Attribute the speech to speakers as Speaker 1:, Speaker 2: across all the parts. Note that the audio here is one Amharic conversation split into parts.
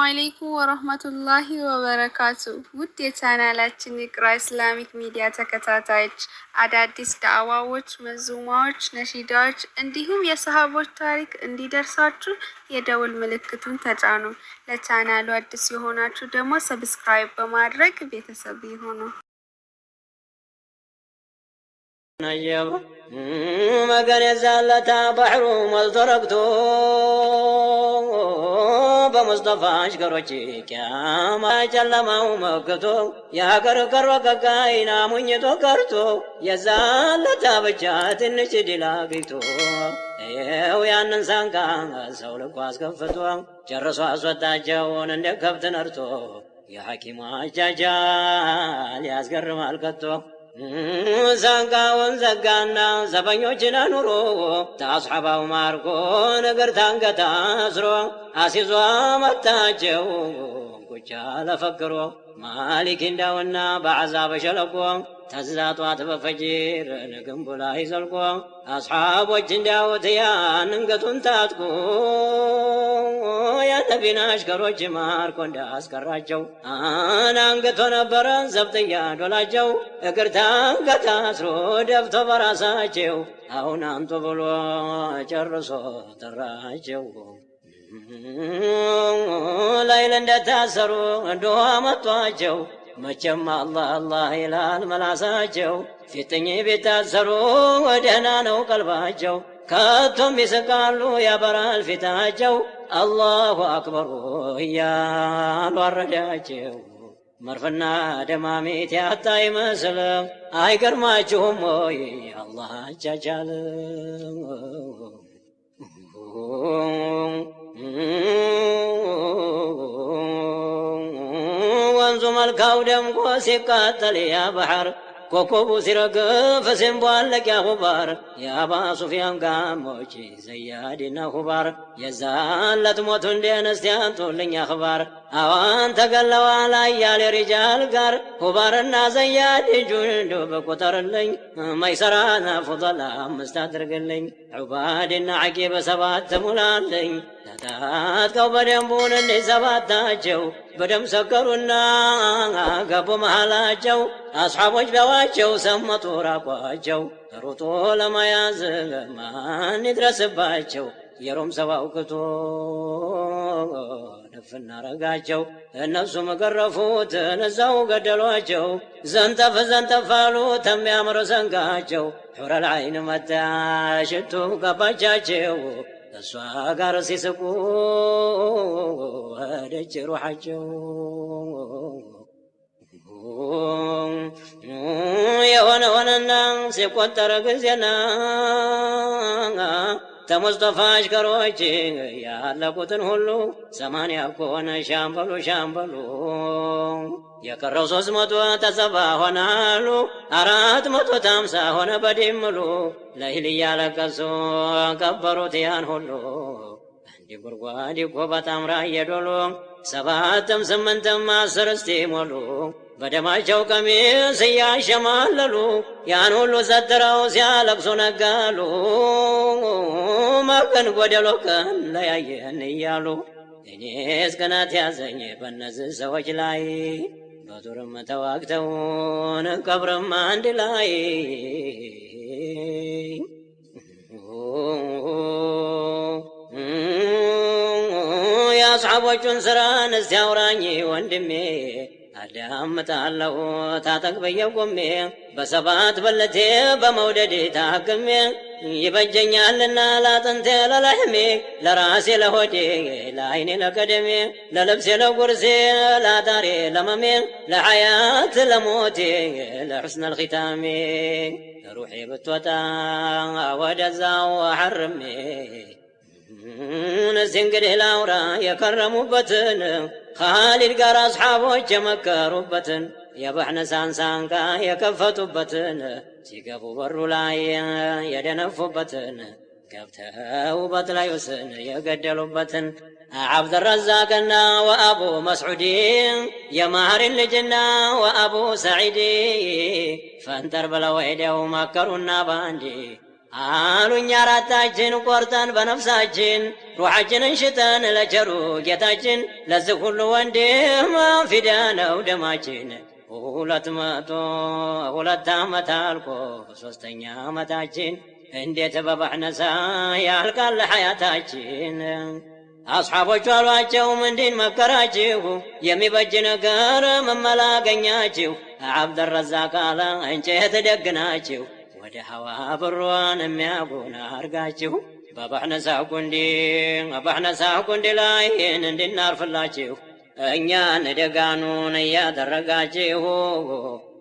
Speaker 1: አለይኩም ወራህመቱላሂ ወበረካቱ። ውድ የቻናላችን ኢቅራ ኢስላሚክ ሚዲያ ተከታታዮች አዳዲስ ዳዕዋዎች፣ መዙማዎች፣ ነሺዳዎች እንዲሁም የሰሃቦች ታሪክ እንዲደርሳችሁ የደውል ምልክቱን ተጫኑ። ለቻናሉ አዲስ የሆናችሁ ደግሞ ሰብስክራይብ በማድረግ ቤተሰብ ይሁኑ።
Speaker 2: መገን የዛለታ ባህሩ ሞልቶ ረግቶ በሙስጠፋ አሽከሮች ቂያማ ጨለማው መክቶ የሀገር ቀሮ ቀቃይና ሙኝቶ ቀርቶ የዛለታ ብቻ ትንሽ ድል አግኝቶ ይኸው ያንን ሳንቃ ሰው ልኮ አስከፍቶ ጨርሶ አስወጣቸውን እንደ ከብት ነርቶ የሐኪሙ አጃጃል ያስገርማል ከቶ ሳንቃውን ዘጋና ዘበኞችን አኑሮ ታስሓባው ማርኮ ነገር ታንገት አስሮ አሲዞ መታቸው ቁጫ ለፈክሮ ማሊክ እንዳውና በዓዛብ ሸለቆ ተዛጧት በፈጅር ንግንቡ ላይ ዘልቆ አስሓቦች እንዳውት ያን እንገቱን ታጥቁ የነቢን አሽከሮች ማርኮ እንዳስቀራቸው አንገቶ ነበረ ዘብጥያ ዶላቸው እግር ታንገት አስሮ ደፍቶ በራሳቸው አሁን አምጡ ብሎ ጨርሶ ጠራቸው። ላይል እንደታሰሩ ዱዓ መጧቸው መቼም አላህ አላህ ይላል መላሳቸው ፊትኝ ቢታሰሩ ደህና ነው ቀልባቸው ከቶም ይስቃሉ ያበራል ፊታቸው አላሁ አክበሩ እያሉ አረዳቸው። መርፍና ደማሚት ያጣ ይመስል አይገርማችሁም ወይ አላህ አቻቻል ወንዙ መልካው ደምቆ ሲቃጠል ያ ባህር ኮከቡ ሲረግፍ ሲንቧለቅ ያ ሁባር የአባ ሱፊያን ጋሞች ዘያድና ሁባር የዛለት ሞቱ እንዴንስቲ አንጡልኝ አኽባር አዋን ተገለዋል አያሌ ሪጃል ጋር ሁባርና ዘያድ ጁንዱ በቁጠርልኝ መይሰራና ፉضላ አምስት አድርግልኝ ዑባድና ዓቂብ ሰባት ሙላልኝ ተታጥቀው በደንቡን እንዲህ ሰባታቸው በደም ሰከሩና ገቡ መሃላቸው አስሓቦች ቢያዋቸው ሰመጡ ራቋቸው ሩጦ ለመያዝ ማን ይድረስባቸው የሮም ሰው አውክቶ ድፍና ረጋቸው እነሱም ገረፉት እዛው ገደሏቸው ዘንጠፍ ዘንጠፍ አሉት የሚያምር ሰንጋቸው ሑረል ዐይን መታ ሽቱ ገባቻቸው እሷ ጋር ሲስቁ ወደች ሩሓቸው የሆነ ሆነና ሲቆጠረ ጊዜና ተሙስጠፋ አሽከሮች ያለቁትን ሁሉ 80 ከሆነ ሻምበሉ ሻምበሉ የቀረው 370 ሆናሉ 450 ሆነ በድምሉ ለይል እያለቀሱ ቀበሩት ያን ሁሉ አንድ ጉድጓድ እኮ በጣም ራየዶሉ 7ም 8ም 10 እስቲሞሉ በደማቸው ቀሚስ እያሸማለሉ ያን ሁሉ ሰትረው ሲያለቅሱ ነጋሉ መገን ጎደሎ ቀን ለያየን እያሉ እኔስ ቅናት ያዘኝ በእነዚህ ሰዎች ላይ በዱርም ተዋግተውን ቀብርም አንድ ላይ የአስሓቦቹን ሥራን እስቲ አውራኝ ወንድሜ አዳምጣለሁ ታጠቅ በየቆሜ በሰባት በለቴ በመውደድ ታክሜ ይበጀኛልና ላጥንቴ ለላህሜ ለራሴ ለሆዴ ለዓይኔ ለቀደሜ ለልብሴ ለጉርሴ ለአዳሬ ለመሜ ለሐያት ለሞቴ ለሑስነ ልኺታሜ ሩሒ ብትወጣ ወደዛው ሐርሜ እነዚህ እንግዲህ ላውራ የከረሙበትን ኻሊድ ጋር አስሓቦች የመከሩበትን የባሕነሳን ሳንቃ የከፈቱበትን ሲገቡ በሩ ላይ የደነፉበትን ገብተው በጥላዩስን የገደሉበትን ዓብደረዛቅና ወአቡ መስዑድ የማህሪን ልጅና ወአቡ ሰዒድ ፈንጠር ብለው ሄደው መከሩና ባንዲ አሉኝ አራታችን ቆርጠን በነፍሳችን ሩሓችንን ሽጠን ለቸሩ ጌታችን ለዚህ ሁሉ ወንድም ፊዳ ነው ደማችን 202 ዓመት አልቆ 3ኛ ዓመታችን እንዴት በባሕነሳ ያልቃል ሐያታችን አስሓቦቹ አሏቸው ምንድን መከራችሁ የሚበጅ ነገር መመላገኛችሁ አብደረዛቅ አለ እንጨት ደግናችሁ ወደ ሐዋ ብሯን የሚያጎና አርጋችሁ በባሕነሳ ጉንዲ ላይ እንድናርፍላችሁ እኛን ደጋኑን እያደረጋችሁ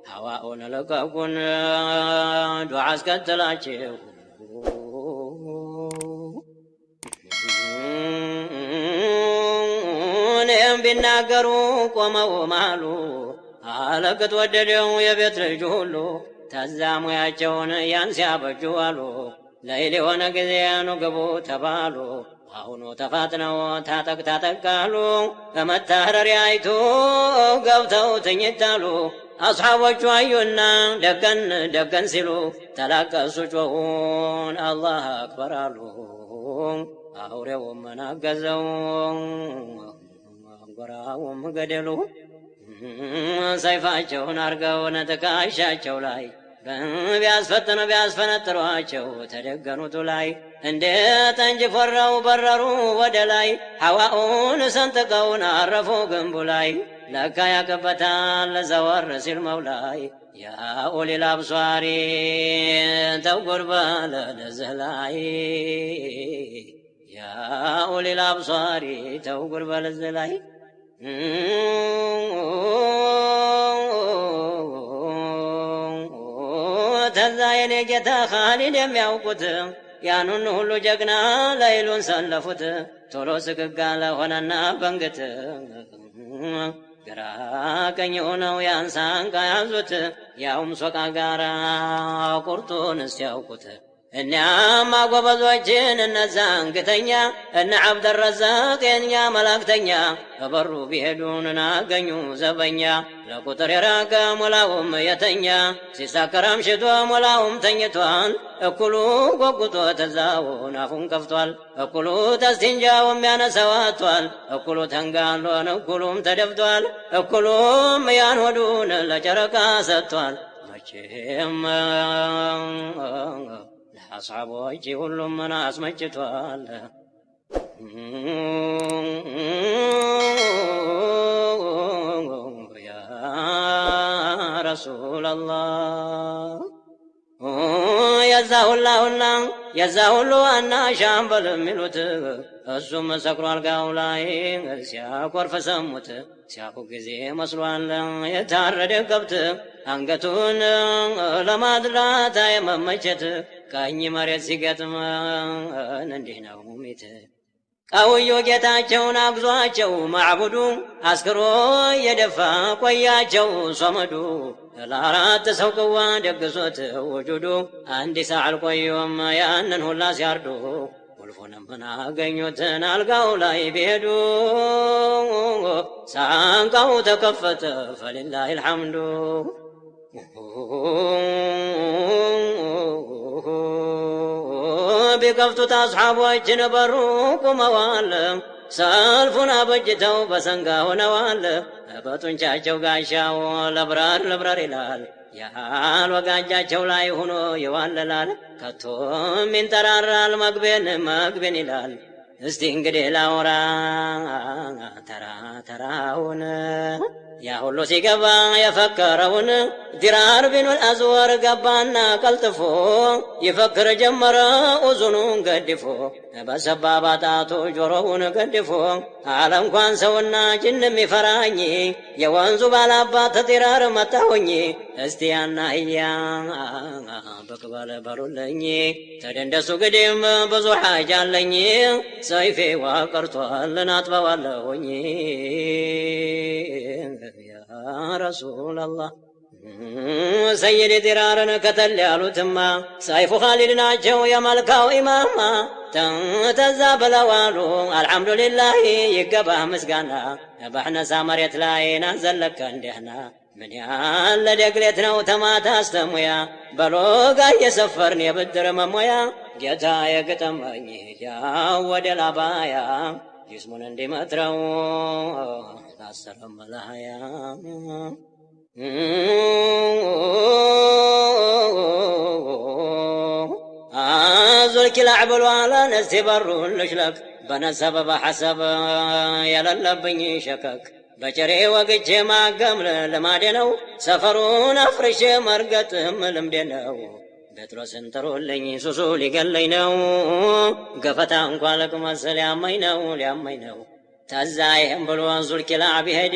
Speaker 2: ሐዋኡን ልቀቁን ዱዓ አስከትላችሁ እኔም ቢናገሩ ቆመው ማሉ አለቅት ወደደው የቤት ልጅ ሁሉ ተዛ ሙያቸውን ያን ሲያበጁ አሉ ለይል የሆነ ጊዜ ኑ ግቡ ተባሉ አሁኑ ተፋጥነው ታጠቃሉ በመታረሪያይቱ ገብተው ትኝታሉ አስሓቦቹ አዩና ደገን ሲሉ ተላቀሱ ጮኹን አላህ አክበር አሉ አውሬውም መናገዘው አንጎራውም ገደሉ ሰይፋቸውን አርገው ትከሻቸው ላይ ቢያስፈነጥሯቸው ተደገኑቱ ላይ እንደ ጠንጅ ፈረው በረሩ ወደ ላይ ሐዋኡን ሰንጥቀውን አረፉ ግንቡ ላይ ለካ ያቅበታል ዘወር ሲል መውላይ ያ ኡሊል አብሷሪ ተውጉር በለ ለዚህ ላይ ያ ኡሊል አብሷሪ ተውጉር በለ ለዚህ ላይ ተዛ የኔ ጌታ ኻሊድ የሚያውቁት ያኑን ሁሉ ጀግና ለይሉን ሰለፉት ቶሎ ስግጋ ለሆነና በንግት ግራ ቀኝ ሆነው ያንሳንቃ ያዙት ያውም ሶቃ ጋራ ቁርጡን እስያውቁት እኒያም አጎበዞችን እነዛ እንግተኛ እነ አብደረዛቅ የኛ መላእክተኛ በበሩ ቢሄዱን አገኙ ዘበኛ ለቁጥር የራቀ ሞላውም የተኛ ሲሳከር አምሽቶ ሞላውም ተኝቷል እኩሉ ጎጉጦ ተዛውን አፉን ከፍቷል እኩሉ ተስቲንጃውም ያነሰዋቷል እኩሉ ተንጋሎን እኩሉም ተደፍቷል እኩሉም ያን ሆዱን ለጨረቃ ሰጥቷል መቼም አስሓቦች ሁሉም ምን አስመጭቷል ያ ረሱላላህ የዛ ሁሉ ዋና ሻምበል የሚሉት እሱም ሰክሮ አልጋው ላይ ሲያኮርፍ ሰሙት ሲያኩ ጊዜ መስሏል የታረደ ከብት አንገቱን ለማድላት የመመቸት ቀኝ መሬት ሲገጥም እንዲህ ነው ሚት ቀውዮ ጌታቸውን አግዟቸው ማዕቡዱ አስክሮ የደፋ ቆያቸው ሶመዱ ለአራት ሰው ቅዋ ደግሶት ውጁዱ አንድ ሰዓት ቆዮም ያንን ሁላ ሲያርዱ ቁልፉንም አገኙትን አልጋው ላይ ቢሄዱ ሳንቃው ተከፈተ ፈሊላሂ አልሐምዱ ቢከፍቱት አስሓቦች ነበሩ ቁመዋል ሰልፉን አበጅተው በሰንጋ ሆነዋል በጡንቻቸው ጋሻው ለብረር ይላል ያህል ወጋጃቸው ላይ ሆኖ ይዋለላል ከቶም ይንጠራራል መግቤን ይላል እስቲ እንግዲህ ላውራ ተራውን ያ ሁሉ ሲገባ የፈከረውን ዲራር ቢኑል አዝወር ገባና ቀልጥፎ ይፈክር ጀመረ ኡዙኑን ገድፎ በሰባባ ጣቱ ጆሮውን ገድፎ አለ እንኳን ሰውና ጅን የሚፈራኝ የወንዙ ባላባት ዲራር መጣሁኝ እስቲ ያናህያ በቅበለ በሉልኝ ተደንደሱ ግድም ብዙ ሓጅ አለኝ ሰይፌ ዋቀርቷል ናጥበዋለሁኝ ያ ረሱላላህ ሰይድ ዲራርን ከተል ያሉትማ ሰይፉ ኻሊድ ናቸው የመልካው ኢማማ ተዛ ብለዋሉ አልሐምዱሊላህ ይገባህ ምስጋና ባሕነሳ መሬት ላይ ናዘለከ እንደህና ምን ያለ ደግሌት ነው ተማታ አስተሙያ በሎጋ እየሰፈርን የብድር መሞያ ጌታ የግጠመኝ ያው ወደ ላባያ ጅስሙን እንዲመትረው ታሰረ መላያ ዙልኪላዕ ብሏላ ነስቲ በሩን ልሽለክ በነሰብ በሐሰብ የለለብኝ ሸከክ በጭሬ ወግቼ ማገም ልማዴ ነው ሰፈሩን አፍርሼ መርገጥም ልምዴ ነው ጴጥሮስን ጥሩልኝ ሱሱ ሊገለኝ ነው ገፈታ እንኳ ልቅመስ ሊያመኝ ነው ተዛይህም ብሎ ዙልኪላዕ ቢሄድ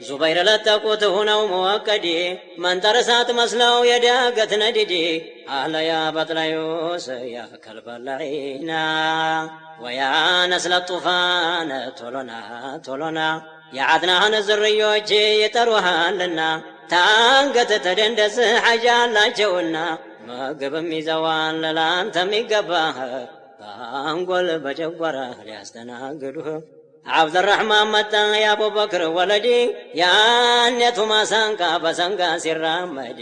Speaker 2: ዙበይር ለጠቁት ሁነው መወቀዲ መንጠር እሳት መስለው የዳገት ነዲዲ አህለያ በጥላዩስ ያ ከልበላይና ወያ ነስለ ጡፋን ቶሎና የዓድናህን ዝርዮች ይጠሩሃልና ታንገት ተደንደስ ሐጃ አላቸውና ምግብም ይዘዋል ለአንተም ይገባህ በአንጎል በጨጓራህ ሊያስተናግዱህ አብደራሕማን መጣ የአቡበክር ወለዲ ያኔቱ ማሳንቃ በሰንጋ ሲራመድ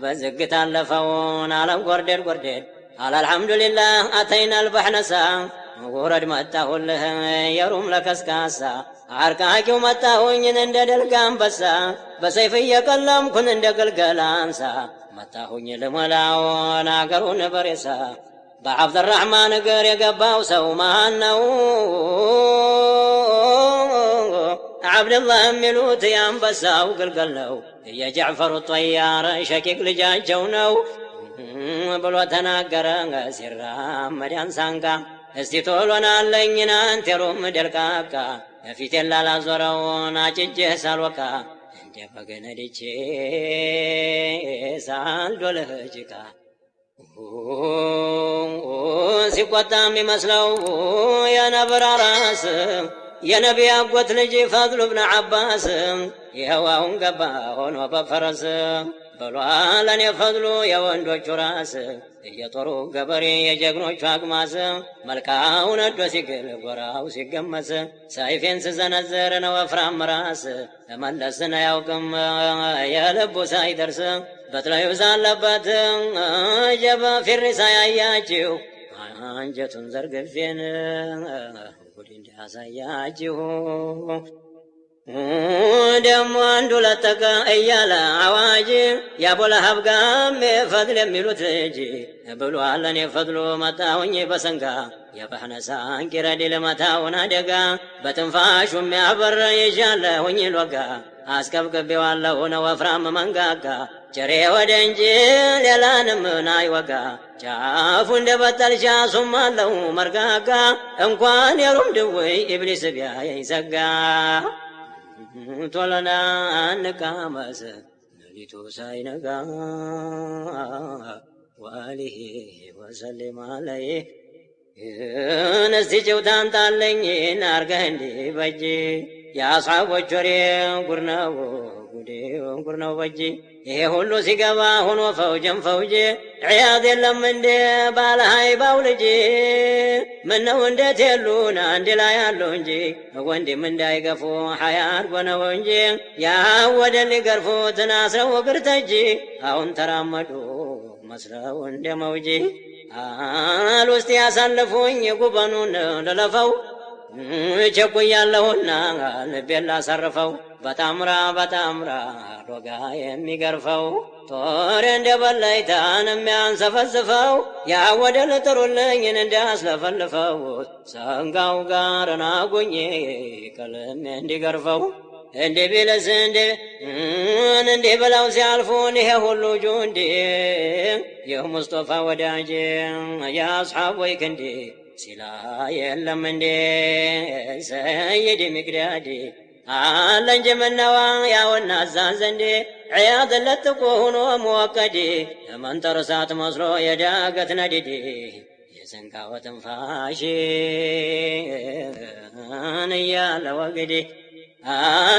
Speaker 2: በዝግት አለፈውን አለም ጎርዴድ አልሐምዱሊላህ አተይና አልባሕነሳ ውረድ መጣሁልህ የሩም ለከስካሳ አርቃቂው መጣሁኝን እንደ ደልጋ አንበሳ በሰይፍ እየቀለምኩን እንደ ግልገል አንሳ መጣሁኝ ልሞላውን አገሩን በሬሳ በአብደራሕማን እግር የገባው ሰው ማን ነው? አብደላህ የሚሉት የአንበሳው ግልገል ነው የጃዕፈሩ ጠያር ሸቂቅ ልጃቸው ነው ብሎ ተናገረ ሲራመድ አንሳንጋ እስቲ ቶሎናለኝና አንቴሩም ደልቃቃ የፊቴን ላላዞረውን አጭጄህ ሳልወቃ እንደ በገነድቼ ሳልዶልህ ጭቃ ሲቆጣ የሚመስለው የነብር ራስ የነቢ አጎት ልጅ ፈድሉ ብን ዓባስ ይኸዋውን ገባ ሆኖ በፈረስ በሏል እኔ ፈድሉ የወንዶቹ ራስ የጦሩ ገበሬ የጀግኖቹ አግማስ መልካው ነዶ ሲግል ጎራው ሲገመስ ሰይፌን ስዘነዝር ነው ወፍራም ራስ መለስን አያውቅም የልቡ ሳይደርስ በጥላዩ ዛለበት ጀበ ፊሪሳ ያያችሁ አንጀቱን ዘርግፌን ጉድ እንዲያሳያችሁ ደሞ አንዱ ለጠቀ እያለ አዋጅ የአቡለሀብ ጋሜ ፈድል የሚሉት ልጅ ብሏል እኔ ፈድሉ መጣሁኝ በሰንጋ የባሕነሳን ቂረድ ልመታውን አደጋ በትንፋሹ የሚያበር ይዣለሁኝ ሎጋ አስቀብቅቤዋለሁ ነው ወፍራም መንጋጋ ጭሬ ወደ እንጂ ሌላንም ናይወጋ ጫፉ እንደ በጠልሻ ሱማለሁ መርጋጋ እንኳን የሩም ድውይ ኢብሊስ ቢያየኝ ሰጋ ቶሎና እንቃመስ ሌሊቱ ሳይነጋ ወአሊሂ ወሰሊም አለይህ እስቲ ጭውታን ጣለኝ ናርገህ እንዲህ በጅ የአስሓቦች ወሬ ጉድ ነው በጅ ይሄ ሁሉ ሲገባ ሆኖ ፈውጅ ዕያድ የለም እንዴ ባለ ሃይባው ልጅ ምነው እንዴት የሉን አንድ ላይ አሉ እንጂ ወንድም እንዳይገፉ ሐያ አድርጎ ነው እንጂ ያወደ ሊገርፉትን አስረው እግር ተጂ አሁን ተራመዱ መስለው እንደ መውጂ አል ውስጥ ያሳልፉኝ ጉበኑን ልለፈው ቸኩያለሁና ልቤን ላሳርፈው በጣምራ ሮጋ የሚገርፈው ጦር እንደ በላይታን የሚያንሰፈስፈው ያወደል ጥሩልኝን እንዳስለፈልፈው ሰንጋው ጋር ናጉኜ ቀለም እንዲገርፈው እንደ ቢለስ እንደ ብለው ሲያልፉን ይሄ ሁሉ ጁንዲ የሙስጠፋ ወዳጅ የአስሓቦይ ክንዲ ሲላ የለም እንዴ ሰይድ ሚቅዳዲ አለ እንጂ ምነዋ ያውና እዛን ዘንዴ ዕያድ ለጥቆ ሆኖ መወቀዲ መንጠር እሳት መስሎ የዳገት ነዲዲ የሰንጋው ትንፋሽ እያለ ወግዲ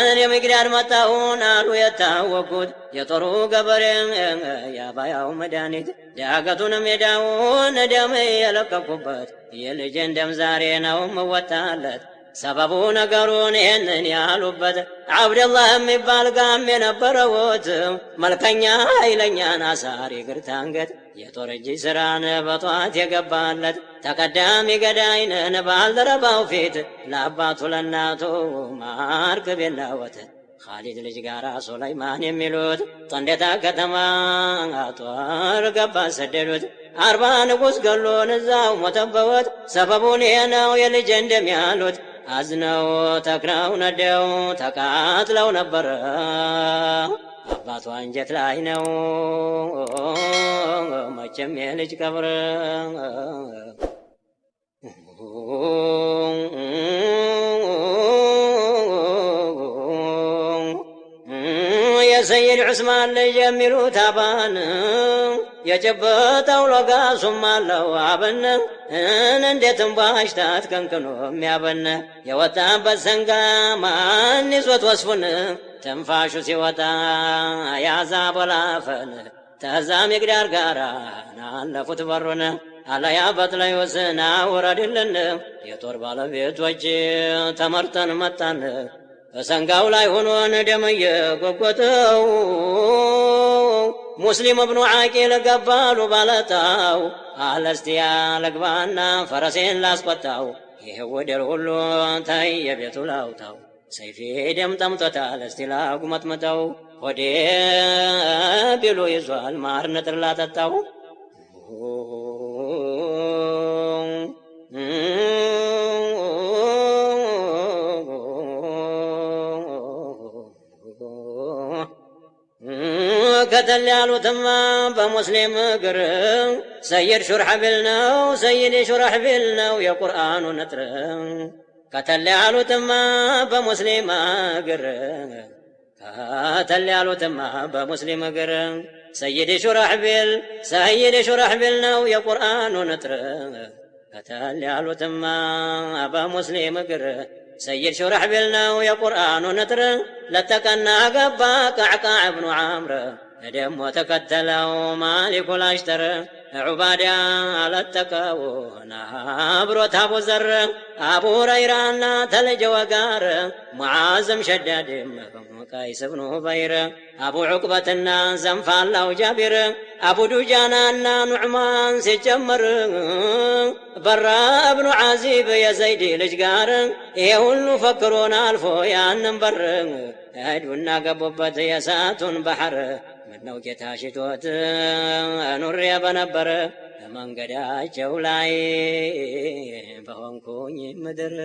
Speaker 2: እኔ ሚቅዳድ መጣሁን አሉ የታወቁት የጦሩ ገበሬ ያባያው መድኃኒት ዳገቱን ሜዳውን ደም የለቀቁበት የልጄን ደም ዛሬ ነው ምወጣለት ሰበቡ ነገሩን ይህንን ያሉበት አብደላህ የሚባል ጋም የነበረውት መልከኛ ኃይለኛን አሳሪ እግር ታንገት የጦር እጅ ስራን በጧት የገባለት ተቀዳሚ ገዳይነን ባልደረባው ፊት ለአባቱ ለእናቱ ማርክብ የናወት ኻሊድ ልጅ ጋራ ሱለይማን የሚሉት ጠንዴታ ከተማ ጦር ገባ ሰደዱት 40 ንጉሥ ገሎን እዛው ሞተበወት ሰበቡን ይሄ ነው የልጅ እንደሚያሉት አዝነው ተክነው ነደው ተቃጥለው ነበረ አባቷ አንጀት ላይ ነው መቼም የልጅ ቀብር የሰይድ ዑስማን ልጅ የሚሉት አባን የጨበጠው ሎጋ ሱማለው አበነ እንዴትም ባሽታት ከንክኖ የሚያበነ የወጣበት ሰንጋ ማን ይዞት ወስፉን ትንፋሹ ሲወጣ ያዛ ቦላፈን ተዛም ይግዳር ጋራ ናለፉት በሩን አለያ በጥላይ ወስና ወረድልን የጦር ባለቤቶች ተመርጠን መጣን በሰንጋው ላይ ሆኖን ደመየ ጎጎተው ሙስሊም እብኑ ዓቂል ገባሉ ባለታው አለስቲያ ለግባና ፈረሴን ላስቆጣው ይሄ ወደር ሁሉ ታይ የቤቱ ላውታው ሰይፌ ደም ጠምቶታል እስቲ ላጉመጥምጠው ሆዴ ቢሉ ይዟል ማር ንጥር ላጠጣው ከተል ያሉትማ በሙስሊም እግር ሰይድ ሹርሐቢል ነው ሰይድ ሹርሐቢል ነው የቁርአኑ ንጥር ከተል ያሉትማ በሙስሊም እግር ከተል ያሉትማ በሙስሊም እግር ሰይድ ሹርሐቢል ነው የቁርአኑ ንጥር ከተል ያሉትማ በሙስሊም እግር ሰይድ ሹርሐቢል ነው የቁርአኑ ንጥር ለተቀና ገባ ቃዕቃዕ እብኑ ዓምር ደሞ ተከተለው ማሊኩ ላሽተር ዑባዳ አለተቀው ናብሮት አቡ ዘር አቡ ሁረይራና ተልጀወ ጋር ሙዓዝም ሸዳድም ቀይስ እብኑ ዑበይር አቡ ዑቅበትና ዘንፋላው ጃቢር አቡ ዱጃናና ኑዕማን ሲጀመር በራ እብኑ ዓዚብ የዘይድ ልጅ ጋር ይሄ ሁሉ ፈክሮን አልፎ ያንን በር ሄዱና ገቡበት የእሳቱን ባህር ምነው ጌታ ሽቶት ኑሬ በነበረ መንገዳቸው ላይ በሆንኩኝ ምድር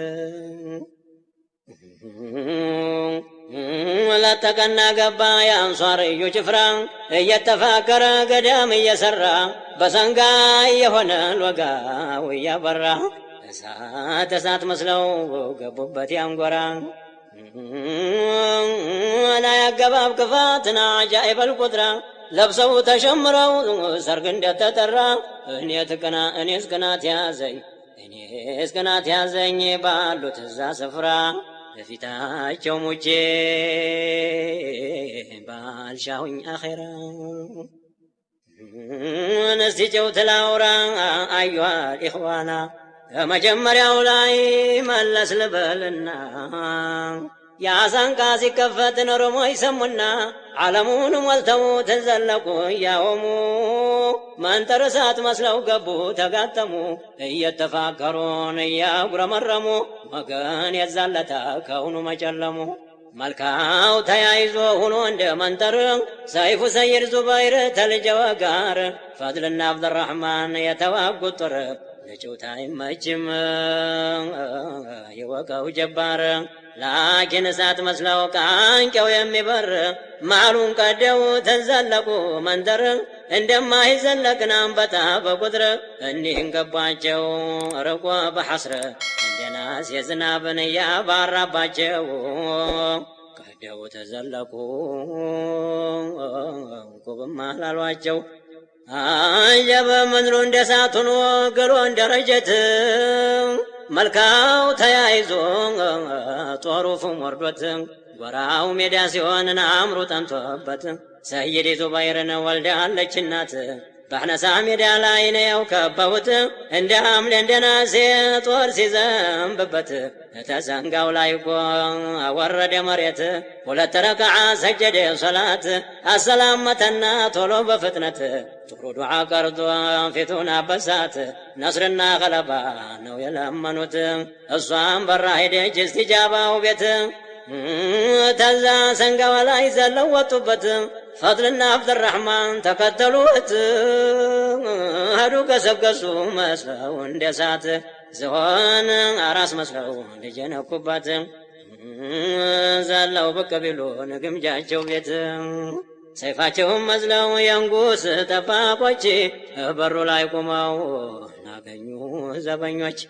Speaker 2: ለተቀና ገባ የአንሷርዩ ጭፍራ እየተፋከረ ገዳም እየሰራ በሰንጋ የሆነ ሎጋው እያበራ እሳት መስለው ገቡበት ያንጎራ لا يقباب كفاتنا عجائب القدرة لبسو تشمرو سرق እንደተጠራ እኔስ ቅናት ያዘኝ ባሉት እዛ ስፍራ በፊታቸው ሙቼ ባልሻሁኝ አኼራ እስቲ ጨውት ላውራ አዩሃ ኢኽዋና መጀመሪያው ላይ መለስ ልበልና ያሳንቃ ሲከፈት ኖሮሞ ይሰሙና ዓለሙን ሞልተው ተዘለቁ እያወሙ መንጠር እሳት መስለው ገቡ ተጋጠሙ እየተፋከሩን እያጉረመረሙ ወገን የዛለታ ከውኑ መጨለሙ መልካው ተያይዞ ሆኖ እንደ መንጠር ሰይፉ ሰይድ ዙበይር ተልጀወ ጋር ፈድልና አብደራሕማን የተዋጉት ጦር ለጨውታ አይመችም የወቀው ጀባር ላኪን እሳት መስለው ቃንቄው የሚበር ማሉን ቀደው ተዘለቁ መንደር እንደማይዘለቅን አንበጣ በቁጥር እኒህን ገባቸው ርቆ በሐስር እንደናስ የዝናብን እያባራባቸው ቀደው ተዘለቁ ቁብም አላሏቸው አጀበ ምድሩ እንደ እሳት ሆኖ ገሎ እንደረጀት መልካው ተያይዞ ጦሩ ፉም ወርዶት ጎራው ሜዳ ሲሆን አእምሮ ጠንቶበት ሰይድ ዙበይርን ወልዳለች እናት በአነሳ ሜዳ ላይ ነው ከበውት እንደ ሐምሌ እንደ ነሐሴ ጦር ሲዘንብበት ተዘንጋው ላይ እኮ ወረደ መሬት ሁለት ረክዓ ሰጀደ ሶላት አሰላመተና ቶሎ በፍጥነት ጥሩ ዱዓ ቀርቶ ፊቱን አበሳት ነስርና ገለባ ነው የለመኑት እሷም በራ ሄደች እስቲጃባው ቤት ተዛ ሰንጋው ላይ ዘለው ወጡበት ፈድልና አብድራህማን ተከተሉት ሄዱ ገሰገሱ መስለው እንደ እሳት ዝሆን አራስ መስለው ልጀነኩባት ዘለው ብቅ ቢሉ ግምጃቸው ቤት ሰይፋቸውን መዝለው የንጉስ ጠባቆች በሩ ላይ ቆመው ናገኙ ዘበኞች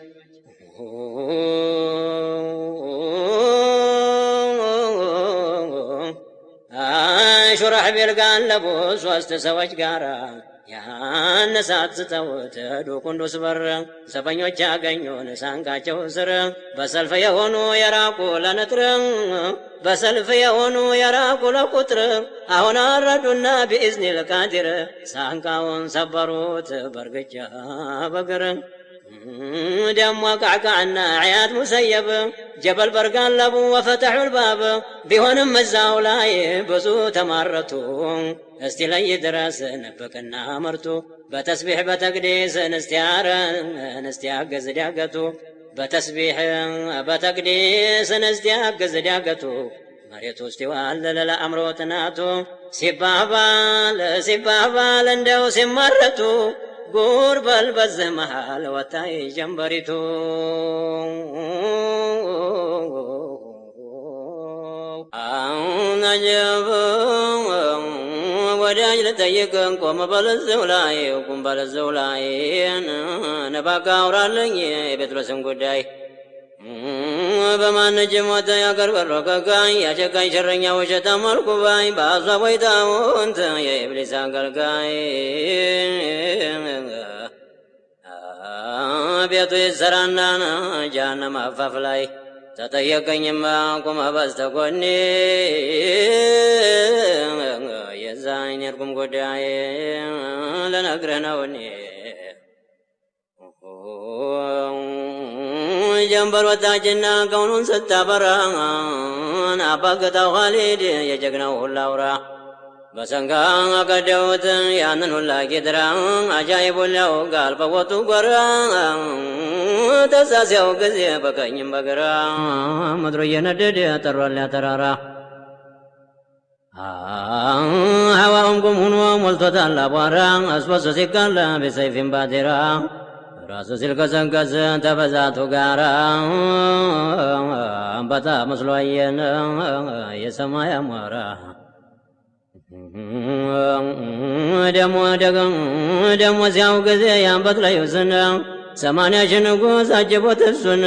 Speaker 2: ሹራሕቢል ጋለቡ ሶስት ሰዎች ጋራ ያነሳስተውት ሄዱ ቁንዱስ በር ዘበኞች ያገኙን ሳንቃቸው ስር በሰልፍ የሆኑ የራቁ ለንጥር በሰልፍ የሆኑ የራቁ ለቁጥር አሁን አረዱና ቢኢዝኒል ቃዲር ሳንቃውን ሰበሩት በርግጫ በግር ደሞ ቃዕቃዕና ዕያድ ሙሰየብ ጀበል በርጋለቡ ወፈተሑ ልባብ ቢሆንም እዛው ላይ ብዙ ተማረቱ እስቲ ላይ ድረስ ንብቅና መርቱ በተስቢሕ በተቅዲስ ንስቲያገዝ ዲያገቱ በተስቢሕ በተቅዲስ ንስቲያገዝ ዲያገቱ መሬቱ እስቲዋለለ ለአእምሮ ጥናቱ ሲባባል እንደው ሲመረቱ ጉር በልበዝህ መሃል ወታይ ጀንበሪቱ አጀብ ወዳጅ ልጠይቅን ቆመ በለዘው ላይ ቁም በለዘው ላይ ነባካ አውራለኝ የጴጥሮስን ጉዳይ በማን እጅ ሞተ ያገር በሮከጋይ ያቸጋኝ ሸረኛ ውሸት አመልኩባይ በአሷ ቦይታውንት የኢብሊስ አገልጋይ ቤቱ ይሰራና ጀሃነም አፋፍ ላይ ተጠየቀኝማ ቁመ በስተጎኔ የዛኝ እርጉም ጉዳይ ልነግርህ ነው እኔ ጀንበር ወጣችና ከውኑን ስታበራ አባገታው ኻሊድ የጀግናው ሁላ አውራ በሰንጋ አቀደውት ያንን ሁላ ጌድራ አጃይቡን ሊያውጋል በወጡ ጎራ ተሳሲያው ጊዜ በቀኝም በግራ ምድሩ እየነደደ ጠሯል ያተራራ ሀዋውን ቁም ሁኖ ሞልቶታል አቧራ አስበሶ ሲቃላ በሰይፊን ባቴራ ራሱ ሲልከሰከስ ተበዛቱ ጋራ አንበጣ መስሎ አየን የሰማይ አሞራ ደሞ ሲያው ጊዜ ያንበት ላይ ውስን 80 ሺህ ንጉሥ አጅቦት እሱን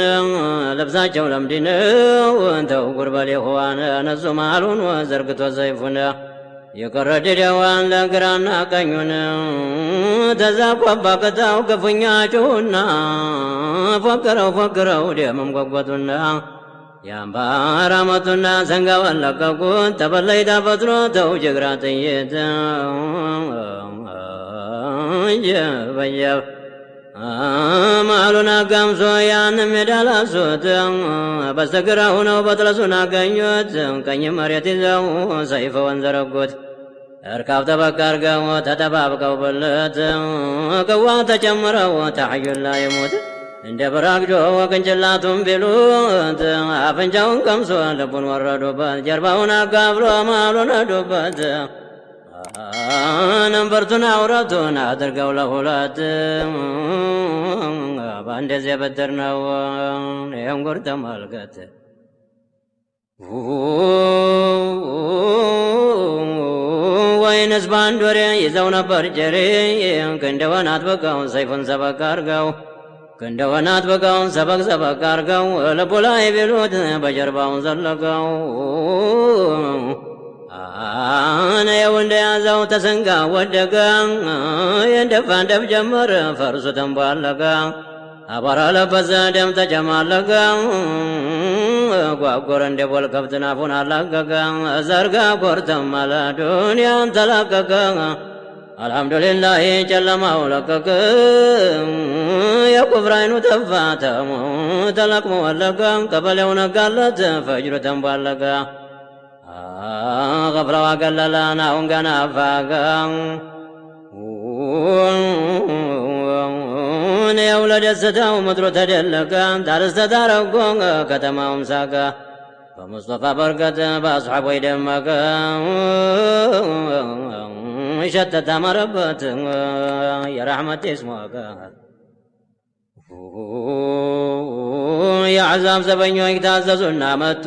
Speaker 2: ልብሳቸው ለምዲነው እንተው ጉርበሌ ሆዋን ነሱ መሃሉን ዘርግቶ ሰይፉን የቀረደደዋን ለግራና ቀኙን ተዛቋባ ቅጣው ክፉኛ ጩሁና ፎክረው ደምም ጓጓቱና የአምባር አመቱና ሰንጋዋን ለቀቁት ተበላይታ ፈጥሮ ተው ጀግራ ጥይት ጀበየብ ማሉን አጋምሶ ያን ሜዳ ላሱት በስተግራ ሁነው በጥለሱን አገኙት ቀኝ መሬት ይዘው ሰይፈውን ዘረጉት እርካብ ጠበቅ አርገው ተጠባብቀው ብልት ቅዋ ተጨምረው ተሐዩን ላይ ሞት እንደ ብራግጆ ቅንጭላቱን ቢሉት አፍንጫውን ቀምሶ ልቡን ወረዱበት ጀርባውን አጋብሎ ማሉን ነዱበት ነንበርቱን አውረቱን አድርገው ለሁለት በአንድ ዜ ብድር ነው ይህን ጉር ተመልከት ወይንስ በአንድ ወሬ ይዘው ነበር ጀሬ ክንደወን አጥብቀውን ሰይፉን ሰበቅ አርገው ክንደወን አጥብቀውን ሰበቅ አርገው ልቡ ላይ ቢሉት በጀርባውን ዘለቀው አነየው እንደያዘው ተሰንጋ ወደቀ የንደፋንደፍ ጀመር ፈርሱ ተንቧለቀ አቧራ ለበሰ ደም ተጨማለቀ ጓጎረ እንደ ቦል ከብትን አፉን አላቀቀ ዘርጋ ኮርተም አለ ዱንያን ተላቀቀ አልሐምዱሊላህ ጨለማው ለቀቀ የኩፍር አይኑ ተፋ ተለቅሞ ወለቀ ቀበሌው ነጋለት ፈጅሩ ተንቧለቀ ገፍራው አገለለን አሁን ገና አፋጋ እኔው ለደስታው ምድሩ ተደለቀ ዳርሰ ዳረጎ ከተማውም ሳቀ በሙስጠፋ በርከት በአስሓቦ ደመቀ ሸተት አመረበት የረሕመት ስሟቀ የአሕዛብ ዘበኞች ታዘዙና መጡ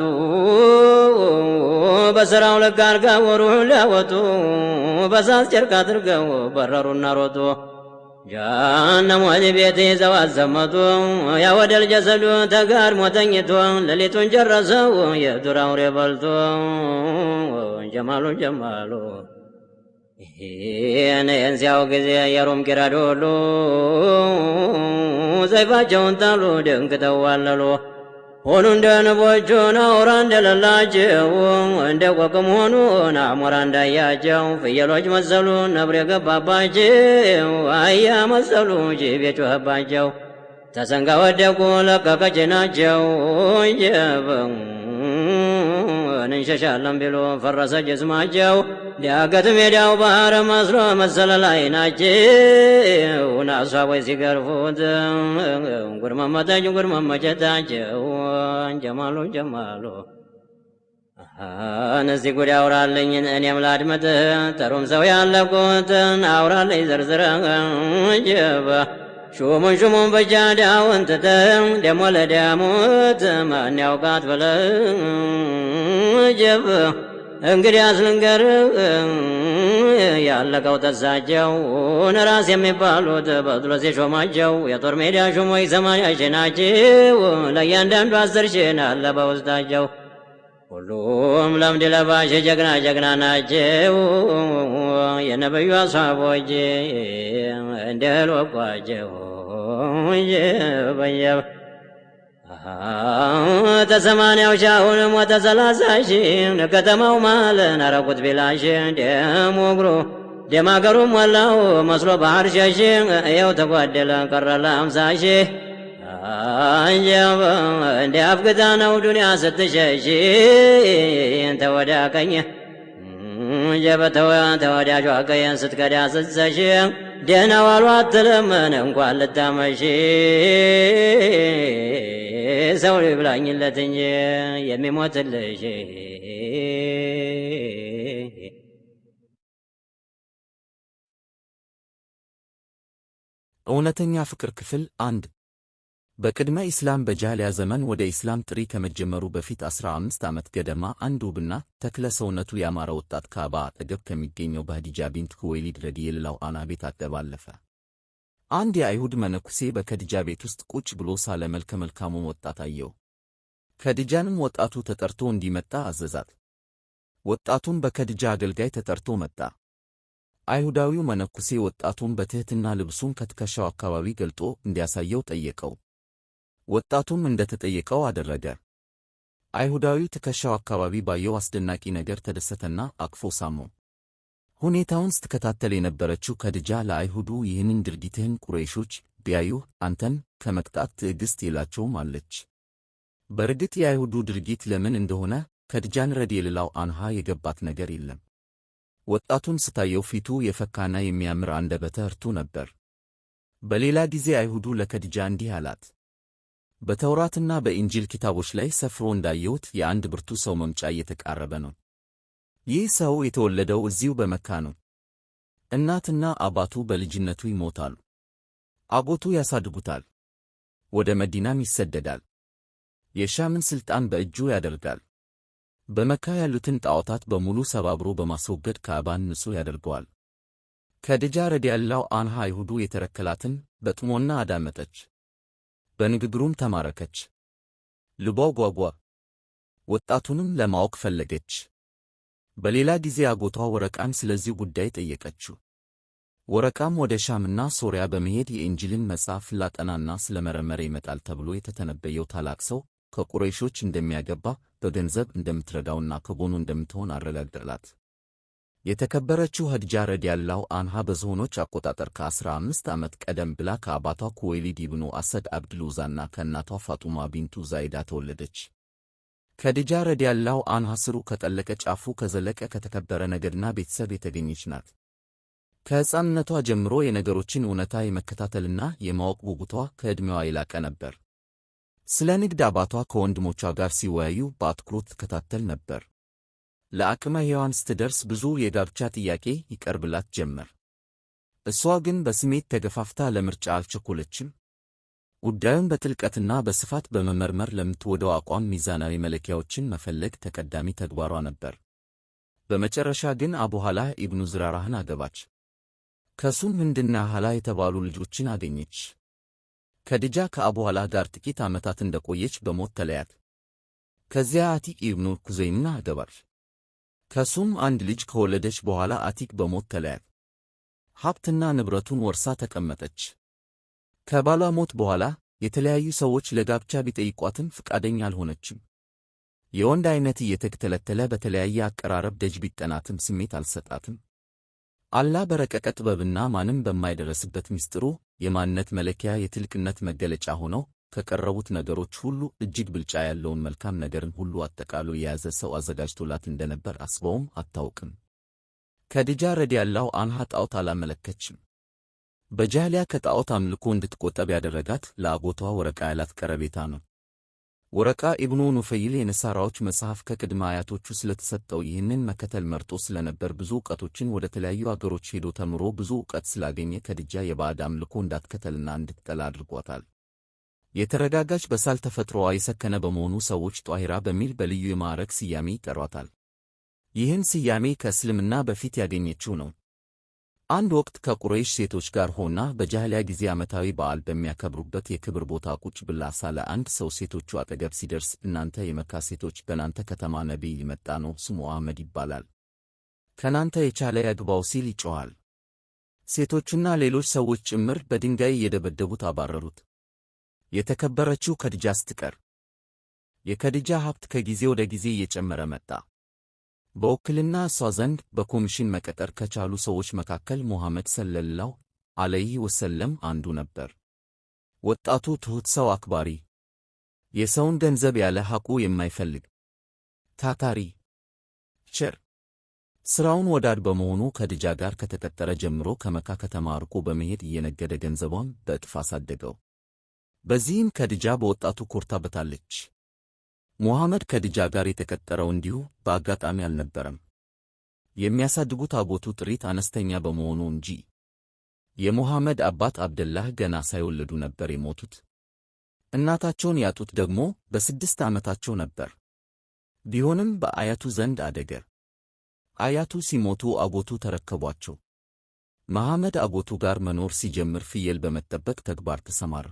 Speaker 2: በሥራው ልክ አድርገው ሩሑን ሊያወጡ በሳት ጨርቅ አድርገው በረሩና ሮጡ ጀሃነም ወህኒ ቤት ይዘው አዘመቱ ያወደል ጀሰዱ ተጋድሞ ተኝቶ ሌሊቱን ጨረሰው የዱር አውሬ በልቶ ጀማሉን ጀማሉ ይህን ሲያው ጊዜ የሩም ኪራድ ሁሉ ሰይፋቸውን ጣሉ ደንግጠው ዋለሉ ሆኑ እንደ ንቦቹን አውራ እንደሌላቸው እንደ ቆቅም ሆኑ አሞራ እንዳያቸው ፍየሎች መሰሉ ነብር የገባባቸው አህያ መሰሉ ጅብ የጮኸባቸው ተሰንጋ ወደቁ ለቀቀችናቸው ጀበን እንሸሻለን ቢሉ ፈረሰ ጅስማቸው ዳገት ሜዳው ባህር መስሎ መሰለ ላይ ናቸው ናሷቦች ሲገርፉት ጉርመመተች ጉርመመቸታቸው ጀማሉ ጀማሉ እነዚ ጉድ አውራልኝን እኔም ላድመጥህ ተሩም ሰው ያለቁትን አውራልኝ ዘርዝረህ ጀባ ሹሙን ሹሙን በጃ ዳውን ትተህ ደሞ ለዳሙት ማን ያውቃት ብለህ ጀብ እንግዲያስ ልንገርህ ያለቀው ተሳቸው ራስ የሚባሉት በጥሎስ የሾማቸው የጦር ሜዳ ሹሞች 80 ሺህ ናቸው ለእያንዳንዱ 10 ሺህ አለ በውስጣቸው ሁሉም ለምድ ለባሽ ጀግና ጀግና ናቸው የነብዩ አስሓቦች እንደ እህል ወቋቸው በየብ ተሰማንያው ሻሁን ሞተ 30 ሺህ ከተማው ማለን አረጉት ቢላሽ ደም ወግሮ ደም አገሩ ሞላው መስሎ ባህር ሸሽ ይኸው ተጓደለ ቀረ ለ50 ሺህ አንጀብ እንደ አፍግታ ነው ዱንያ ስትሸሽ ተወዳ ቀኝ ተወዳጇ ቀየን ስትከዳ ስትሰሽ ደህና ዋሉ አትለምን እንኳን ልታመሽ ሰው ይብላኝለት እንጂ የሚሞትልሽ
Speaker 3: እውነተኛ ፍቅር ክፍል 1 በቅድመ ኢስላም በጃህሊያ ዘመን ወደ ኢስላም ጥሪ ከመጀመሩ በፊት 15 ዓመት ገደማ አንድ ውብና ተክለ ሰውነቱ ያማረ ወጣት ካዕባ አጠገብ ከሚገኘው በኸዲጃ ቢንት ኹወይሊድ ረዲየላሁ ዐንሃ ቤት አጠገብ አለፈ። አንድ የአይሁድ መነኩሴ በኸዲጃ ቤት ውስጥ ቁጭ ብሎ ሳለ መልከ መልካሙን ወጣት አየው። ኸዲጃንም ወጣቱ ተጠርቶ እንዲመጣ አዘዛት። ወጣቱም በኸዲጃ አገልጋይ ተጠርቶ መጣ። አይሁዳዊው መነኩሴ ወጣቱን በትሕትና ልብሱን ከትከሻው አካባቢ ገልጦ እንዲያሳየው ጠየቀው። ወጣቱም እንደተጠየቀው አደረገ። አይሁዳዊው ትከሻው አካባቢ ባየው አስደናቂ ነገር ተደሰተና አቅፎ ሳመው። ሁኔታውን ስትከታተል የነበረችው ኸዲጃ ለአይሁዱ ይህንን ድርጊትህን ቁረይሾች ቢያዩህ አንተን ከመቅጣት ትዕግሥት የላቸውም አለች። በርግጥ የአይሁዱ ድርጊት ለምን እንደሆነ ኸዲጃን ረዲየላሁ ዐንሃ የገባት ነገር የለም። ወጣቱን ስታየው ፊቱ የፈካና የሚያምር አንደበተ ርቱዕ ነበር። በሌላ ጊዜ አይሁዱ ለኸዲጃ እንዲህ አላት፣ በተውራትና በኢንጂል ኪታቦች ላይ ሰፍሮ እንዳየሁት የአንድ ብርቱ ሰው መምጫ እየተቃረበ ነው። ይህ ሰው የተወለደው እዚሁ በመካ ነው። እናትና አባቱ በልጅነቱ ይሞታሉ። አጎቱ ያሳድጉታል። ወደ መዲናም ይሰደዳል። የሻምን ሥልጣን በእጁ ያደርጋል። በመካ ያሉትን ጣዖታት በሙሉ ሰባብሮ በማስወገድ ካዕባን ንጹሕ ያደርገዋል። ኸዲጃ ረዲየላሁ ዐንሃ አይሁዱ የተረከላትን በጥሞና አዳመጠች። በንግግሩም ተማረከች። ልቧ ጓጓ። ወጣቱንም ለማወቅ ፈለገች። በሌላ ጊዜ አጎቷ ወረቃን ስለዚህ ጉዳይ ጠየቀችው። ወረቃም ወደ ሻምና ሶርያ በመሄድ የኢንጂልን መጽሐፍ ላጠናና ስለመረመረ ይመጣል ተብሎ የተተነበየው ታላቅ ሰው ከቁረይሾች እንደሚያገባ በገንዘብ እንደምትረዳውና ከጎኑ እንደምትሆን አረጋገጠላት። የተከበረችው ኸዲጃ ረዲየላሁ አንሃ በዝሆኖች አቆጣጠር ከ15 ዓመት ቀደም ብላ ከአባቷ ኩወይሊድ ኢብኑ አሰድ አብድል ኡዛና ከእናቷ ፋጡማ ቢንቱ ዛይዳ ተወለደች። ኸዲጃ ረዲየላሁ አንሃ ስሩ ከጠለቀ ጫፉ ከዘለቀ ከተከበረ ነገድና ቤተሰብ የተገኘች ናት። ከሕፃንነቷ ጀምሮ የነገሮችን እውነታ የመከታተልና የማወቅ ጉጉቷ ከዕድሜዋ የላቀ ነበር። ስለ ንግድ አባቷ ከወንድሞቿ ጋር ሲወያዩ በአትኩሮት ትከታተል ነበር። ለአቅመ ሔዋን ስትደርስ ብዙ የጋብቻ ጥያቄ ይቀርብላት ጀመር። እሷ ግን በስሜት ተገፋፍታ ለምርጫ አልቸኮለችም። ጉዳዩን በጥልቀትና በስፋት በመመርመር ለምትወደው አቋም ሚዛናዊ መለኪያዎችን መፈለግ ተቀዳሚ ተግባሯ ነበር። በመጨረሻ ግን አቡ ሀላህ ኢብኑ ዝራራህን አገባች። ከሱም ህንድና ሀላ የተባሉ ልጆችን አገኘች። ኸዲጃ ከአቡ ሀላህ ጋር ጥቂት ዓመታት እንደቆየች በሞት ተለያት። ከዚያ አቲቅ ኢብኑ ኩዘይምን አገባች። ከሱም አንድ ልጅ ከወለደች በኋላ አቲቅ በሞት ተለያት። ሀብትና ንብረቱን ወርሳ ተቀመጠች። ከባሏ ሞት በኋላ የተለያዩ ሰዎች ለጋብቻ ቢጠይቋትም ፍቃደኛ አልሆነችም። የወንድ አይነት እየተተለተለ በተለያየ አቀራረብ ደጅ ቢጠናትም ስሜት አልሰጣትም። አላህ በረቀቀ ጥበብና ማንም በማይደረስበት ምስጢሩ የማንነት መለኪያ የትልቅነት መገለጫ ሆነው ከቀረቡት ነገሮች ሁሉ እጅግ ብልጫ ያለውን መልካም ነገርን ሁሉ አጠቃሎ የያዘ ሰው አዘጋጅቶላት እንደነበር አስበውም አታውቅም። ኸዲጃ ረዲየላሁ አንሃ ጣዖት አላመለከችም። በጃህሊያ ከጣዖት አምልኮ እንድትቆጠብ ያደረጋት ለአጎቷ ወረቃ ያላት ቀረቤታ ነው። ወረቃ ኢብኑ ኑፈይል የነሳራዎች መጽሐፍ ከቅድመ አያቶቹ ስለተሰጠው ይህንን መከተል መርጦ ስለነበር ብዙ ዕውቀቶችን ወደ ተለያዩ አገሮች ሄዶ ተምሮ ብዙ ዕውቀት ስላገኘ ኸዲጃ የባዕድ አምልኮ እንዳትከተልና እንድትጠላ አድርጓታል። የተረጋጋች በሳል ተፈጥሮዋ የሰከነ በመሆኑ ሰዎች ጧሂራ በሚል በልዩ የማዕረግ ስያሜ ይጠሯታል። ይህን ስያሜ ከእስልምና በፊት ያገኘችው ነው። አንድ ወቅት ከቁረይሽ ሴቶች ጋር ሆና በጃህሊያ ጊዜ ዓመታዊ በዓል በሚያከብሩበት የክብር ቦታ ቁጭ ብላ ሳለ አንድ ሰው ሴቶቹ አጠገብ ሲደርስ እናንተ የመካ ሴቶች በናንተ ከተማ ነቢይ ሊመጣ ነው፣ ስሙ አህመድ ይባላል፣ ከናንተ የቻለ ያግባው ሲል ይጮኻል። ሴቶቹና ሌሎች ሰዎች ጭምር በድንጋይ እየደበደቡት አባረሩት። የተከበረችው ኸዲጃ ስትቀር የኸዲጃ ሀብት ከጊዜ ወደ ጊዜ እየጨመረ መጣ። በውክልና እሷ ዘንድ በኮሚሽን መቀጠር ከቻሉ ሰዎች መካከል ሙሐመድ ሰለላሁ ዐለይሂ ወሰለም አንዱ ነበር። ወጣቱ ትሑት ሰው፣ አክባሪ፣ የሰውን ገንዘብ ያለ ሐቁ የማይፈልግ ታታሪ፣ ቸር፣ ሥራውን ወዳድ በመሆኑ ኸዲጃ ጋር ከተቀጠረ ጀምሮ ከመካ ከተማ ርቆ በመሄድ እየነገደ ገንዘቧን በእጥፍ አሳደገው። በዚህም ኸዲጃ በወጣቱ ኮርታበታለች። ሙሐመድ ኸዲጃ ጋር የተቀጠረው እንዲሁ በአጋጣሚ አልነበረም። የሚያሳድጉት አጎቱ ጥሪት አነስተኛ በመሆኑ እንጂ። የሙሐመድ አባት አብደላህ ገና ሳይወለዱ ነበር የሞቱት። እናታቸውን ያጡት ደግሞ በ6 ዓመታቸው ነበር። ቢሆንም በአያቱ ዘንድ አደገ። አያቱ ሲሞቱ አጎቱ ተረከቧቸው። መሐመድ አጎቱ ጋር መኖር ሲጀምር ፍየል በመጠበቅ ተግባር ተሰማራ።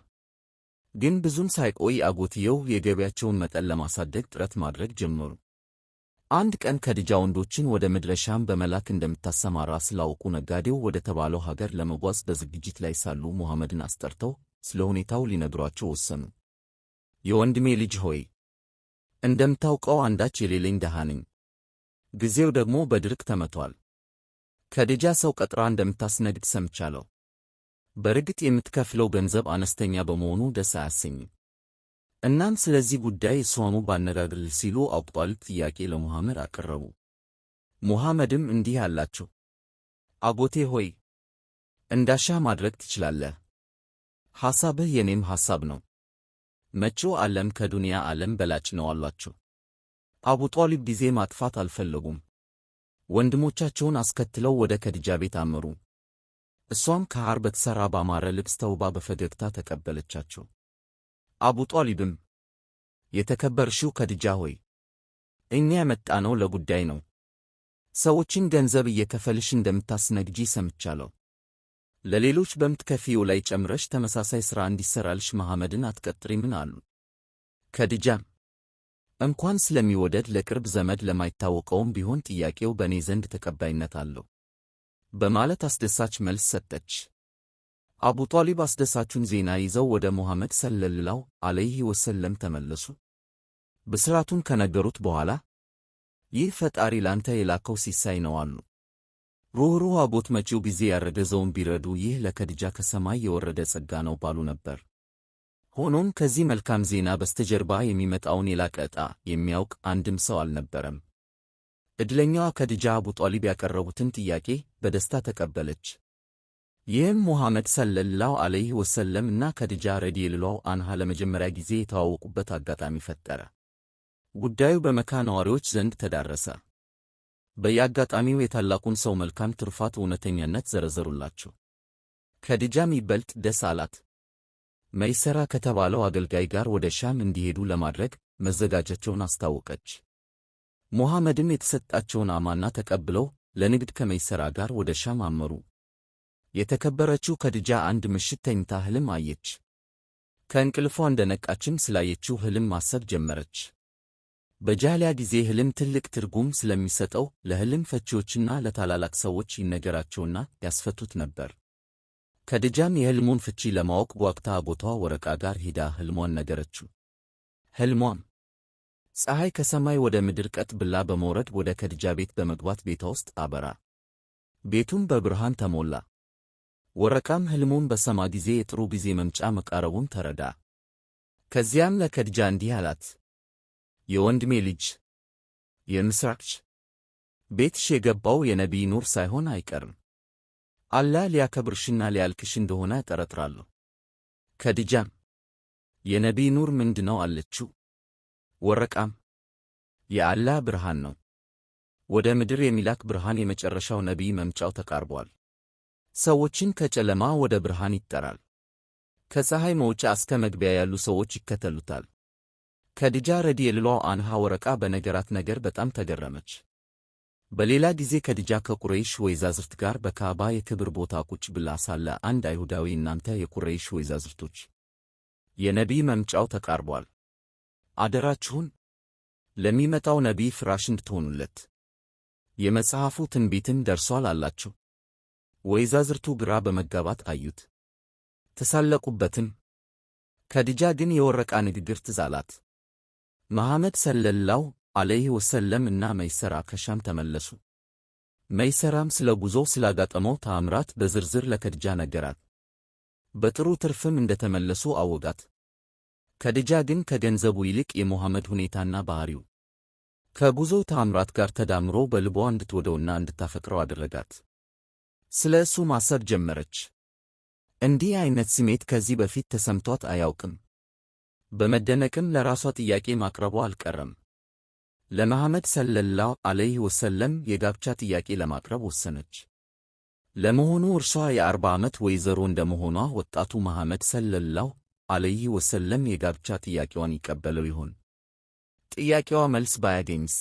Speaker 3: ግን ብዙም ሳይቆይ አጎትየው የገቢያቸውን መጠን ለማሳደግ ጥረት ማድረግ ጀመሩ። አንድ ቀን ኸዲጃ ወንዶችን ወደ ምድረ ሻም በመላክ እንደምታሰማራ ስላወቁ ነጋዴው ወደ ተባለው ሀገር ለመጓዝ በዝግጅት ላይ ሳሉ ሙሐመድን አስጠርተው ስለ ሁኔታው ሊነግሯቸው ወሰኑ። የወንድሜ ልጅ ሆይ፣ እንደምታውቀው አንዳች የሌለኝ ደሃ ነኝ። ጊዜው ደግሞ በድርቅ ተመቷል። ኸዲጃ ሰው ቀጥራ እንደምታስነግድ ሰምቻለሁ። በርግጥ የምትከፍለው ገንዘብ አነስተኛ በመሆኑ ደስ አያሰኝም። እናም ስለዚህ ጉዳይ እሷኑ ባነጋግርልህ ሲሉ አውቋል ጥያቄ ለሙሐመድ አቀረቡ። ሙሐመድም እንዲህ አላቸው፣ አጎቴ ሆይ እንዳሻህ ማድረግ ትችላለህ። ሐሳብህ የኔም ሐሳብ ነው። መጪው ዓለም ከዱንያ ዓለም በላጭ ነው አሏቸው። አቡ ጧሊብ ጊዜ ማጥፋት አልፈለጉም። ወንድሞቻቸውን አስከትለው ወደ ኸዲጃ ቤት አመሩ። እሷም ከሐር በተሠራ ባማረ ልብስ ተውባ በፈገግታ ተቀበለቻቸው። አቡ ጧሊብም የተከበርሽው ኸዲጃ ሆይ፣ እኛ የመጣነው ለጉዳይ ነው። ሰዎችን ገንዘብ እየከፈልሽ እንደምታስነግጂ ሰምቻለሁ። ለሌሎች በምትከፊው ላይ ጨምረሽ ተመሳሳይ ሥራ እንዲሠራልሽ መሐመድን አትቀጥሪምን አሉ። ኸዲጃም እንኳን ስለሚወደድ ለቅርብ ዘመድ ለማይታወቀውም ቢሆን ጥያቄው በእኔ ዘንድ ተቀባይነት አለው በማለት አስደሳች መልስ ሰጠች። አቡ ጧሊብ አስደሳቹን ዜና ይዘው ወደ ሙሐመድ ሰለላሁ ዐለይሂ ወሰለም ተመለሱ። ብስራቱን ከነገሩት በኋላ ይህ ፈጣሪ ላንተ የላከው ሲሳይ ነው አሉ። ሩህሩህ አጎት መጪው ጊዜ ያረገዘውን ቢረዱ ይህ ለከድጃ ከሰማይ የወረደ ጸጋ ነው ባሉ ነበር። ሆኖም ከዚህ መልካም ዜና በስተጀርባ የሚመጣውን የላቀ ዕጣ የሚያውቅ አንድም ሰው አልነበረም። ዕድለኛዋ ከድጃ አቡ ጧሊብ ያቀረቡትን ጥያቄ በደስታ ተቀበለች። ይህም ሙሐመድ ሰለላሁ ዐለይሂ ወሰለም እና ከድጃ ረዲየላሁ ዐንሃ ለመጀመሪያ ጊዜ የተዋወቁበት አጋጣሚ ፈጠረ። ጉዳዩ በመካ ነዋሪዎች ዘንድ ተዳረሰ። በየአጋጣሚው የታላቁን ሰው መልካም ትሩፋት እውነተኛነት ዘረዘሩላቸው። ከድጃም ይበልጥ ደስ አላት። መይሰራ ከተባለው አገልጋይ ጋር ወደ ሻም እንዲሄዱ ለማድረግ መዘጋጀታቸውን አስታወቀች። ሙሐመድም የተሰጣቸውን አማና ተቀብለው ለንግድ ከመይሰራ ጋር ወደ ሻም አመሩ። የተከበረችው ከድጃ አንድ ምሽት ተኝታ ሕልም አየች። ከእንቅልፏ እንደነቃችም ስላየችው ሕልም ማሰብ ጀመረች። በጃህሊያ ጊዜ ሕልም ትልቅ ትርጉም ስለሚሰጠው ለሕልም ፈቺዎችና ለታላላቅ ሰዎች ይነገራቸውና ያስፈቱት ነበር። ከድጃም የሕልሙን ፍቺ ለማወቅ ጓግታ አጎቷ ወረቃ ጋር ሄዳ ሕልሟን ነገረችው። ሕልሟም ፀሐይ ከሰማይ ወደ ምድር ቀጥ ብላ በመውረድ ወደ ከድጃ ቤት በመግባት ቤቷ ውስጥ አበራ። ቤቱም በብርሃን ተሞላ። ወረቃም ሕልሙን በሰማ ጊዜ የጥሩ ጊዜ መምጫ መቃረቡን ተረዳ። ከዚያም ለከድጃ እንዲህ አላት። የወንድሜ ልጅ የምስራች ቤትሽ የገባው የነቢይ ኑር ሳይሆን አይቀርም። አላህ ሊያከብርሽና ሊያልክሽ እንደሆነ እጠረጥራለሁ። ከድጃም የነቢይ ኑር ምንድነው አለችው። ወረቃም የአላህ ብርሃን ነው። ወደ ምድር የሚላክ ብርሃን የመጨረሻው ነቢይ መምጫው ተቃርቧል። ሰዎችን ከጨለማ ወደ ብርሃን ይጠራል። ከፀሐይ መውጫ እስከ መግቢያ ያሉ ሰዎች ይከተሉታል። ከድጃ ረዲየላሁ ዐንሃ ወረቃ በነገራት ነገር በጣም ተገረመች። በሌላ ጊዜ ከድጃ ከቁረይሽ ወይዛዝርት ጋር በካዕባ የክብር ቦታ ቁጭ ብላ ሳለ አንድ አይሁዳዊ እናንተ የቁረይሽ ወይዛዝርቶች የነቢይ መምጫው ተቃርቧል፣ አደራችሁን ለሚመጣው ነቢይ ፍራሽ እንድትሆኑለት የመጽሐፉ ትንቢትን ደርሷል አላቸው። ወይዛዝርቱ ግራ በመጋባት አዩት፣ ተሳለቁበትም። ከድጃ ግን የወረቃ ንግግር ትዝ አላት። መሐመድ ሰለላሁ ዐለይሂ ወሰለም እና መይሰራ ከሻም ተመለሱ። መይሰራም ስለ ጉዞው ስላጋጠመው ተአምራት በዝርዝር ለከድጃ ነገራት። በጥሩ ትርፍም እንደተመለሱ አወጋት። ከድጃ ግን ከገንዘቡ ይልቅ የሙሐመድ ሁኔታና ባህሪው ከጉዞው ተአምራት ጋር ተዳምሮ በልቧ እንድትወደውና እንድታፈቅረው አደረጋት። ስለ እሱ ማሰብ ጀመረች። እንዲህ አይነት ስሜት ከዚህ በፊት ተሰምቷት አያውቅም። በመደነቅም ለራሷ ጥያቄ ማቅረቧ አልቀረም። ለመሐመድ ሰለላሁ ዐለይሂ ወሰለም የጋብቻ ጥያቄ ለማቅረብ ወሰነች። ለመሆኑ እርሷ የ40 ዓመት ወይዘሮ እንደመሆኗ ወጣቱ መሐመድ ሰለላሁ ዐለይሂ ወሰለም የጋብቻ ጥያቄዋን ይቀበለው ይሆን? ጥያቄዋ መልስ ባያገኝስ?